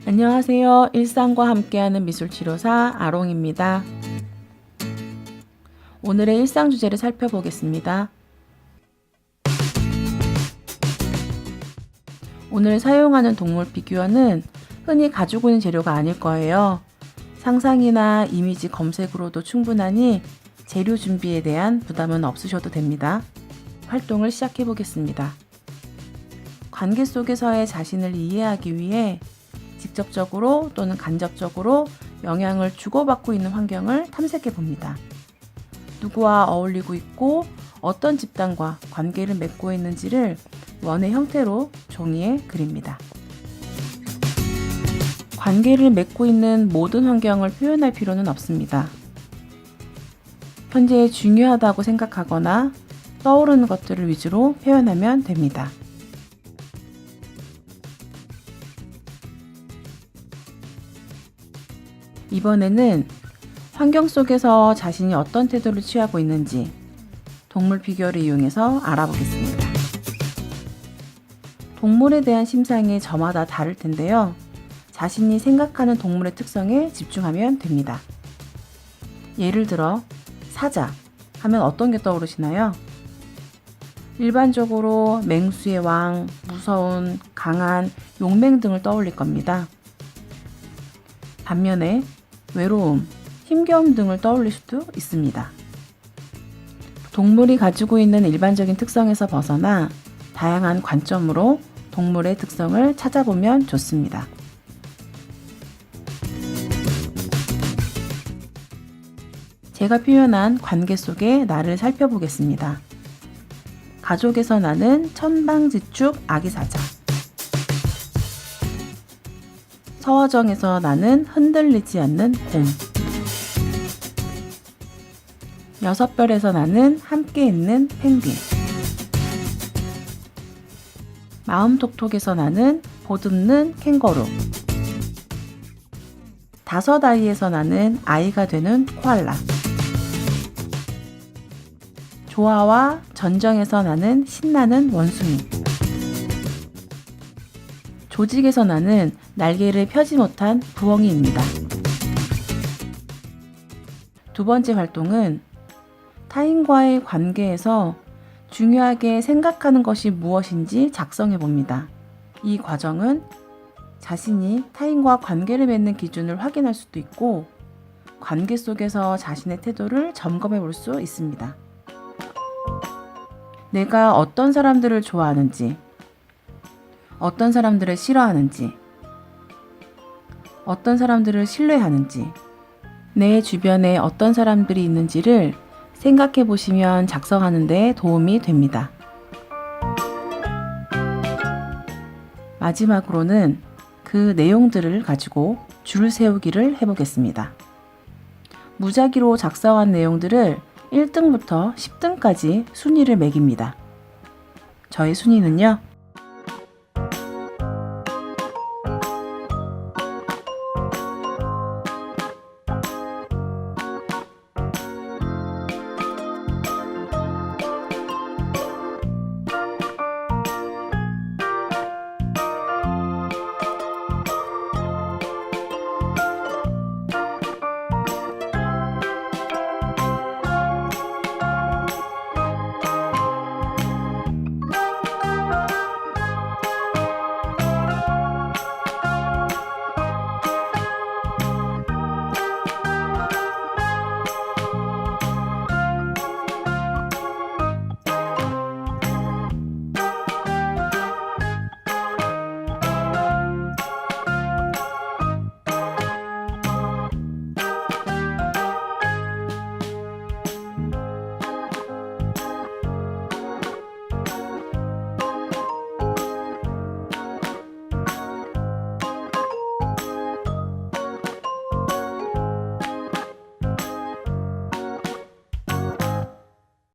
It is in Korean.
안녕하세요. 일상과 함께하는 미술치료사 아롱입니다. 오늘의 일상 주제를 살펴보겠습니다. 오늘 사용하는 동물 피규어는 흔히 가지고 있는 재료가 아닐 거예요. 상상이나 이미지 검색으로도 충분하니 재료 준비에 대한 부담은 없으셔도 됩니다. 활동을 시작해 보겠습니다. 관계 속에서의 자신을 이해하기 위해 직접적으로 또는 간접적으로 영향을 주고받고 있는 환경을 탐색해 봅니다. 누구와 어울리고 있고 어떤 집단과 관계를 맺고 있는지를 원의 형태로 종이에 그립니다. 관계를 맺고 있는 모든 환경을 표현할 필요는 없습니다. 현재 중요하다고 생각하거나 떠오르는 것들을 위주로 표현하면 됩니다. 이번에는 환경 속에서 자신이 어떤 태도를 취하고 있는지 동물 피규어를 이용해서 알아보겠습니다. 동물에 대한 심상이 저마다 다를 텐데요. 자신이 생각하는 동물의 특성에 집중하면 됩니다. 예를 들어 사자 하면 어떤 게 떠오르시나요? 일반적으로 맹수의 왕, 무서운, 강한, 용맹 등을 떠올릴 겁니다. 반면에 외로움, 힘겨움 등을 떠올릴 수도 있습니다. 동물이 가지고 있는 일반적인 특성에서 벗어나 다양한 관점으로 동물의 특성을 찾아보면 좋습니다. 제가 표현한 관계 속의 나를 살펴보겠습니다. 가족에서 나는 천방지축 아기사자. 서화정에서 나는 흔들리지 않는 곰. 여섯별에서 나는 함께 있는 펭귄. 마음톡톡에서 나는 보듬는 캥거루. 다섯 아이에서 나는 아이가 되는 코알라. 조화와 전정에서 나는 신나는 원숭이. 조직에서 나는 날개를 펴지 못한 부엉이입니다. 두 번째 활동은 타인과의 관계에서 중요하게 생각하는 것이 무엇인지 작성해 봅니다. 이 과정은 자신이 타인과 관계를 맺는 기준을 확인할 수도 있고 관계 속에서 자신의 태도를 점검해 볼 수 있습니다. 내가 어떤 사람들을 좋아하는지, 어떤 사람들을 싫어하는지, 어떤 사람들을 신뢰하는지, 내 주변에 어떤 사람들이 있는지를 생각해 보시면 작성하는 데 도움이 됩니다. 마지막으로는 그 내용들을 가지고 줄 세우기를 해보겠습니다. 무작위로 작성한 내용들을 1등부터 10등까지 순위를 매깁니다. 저의 순위는요,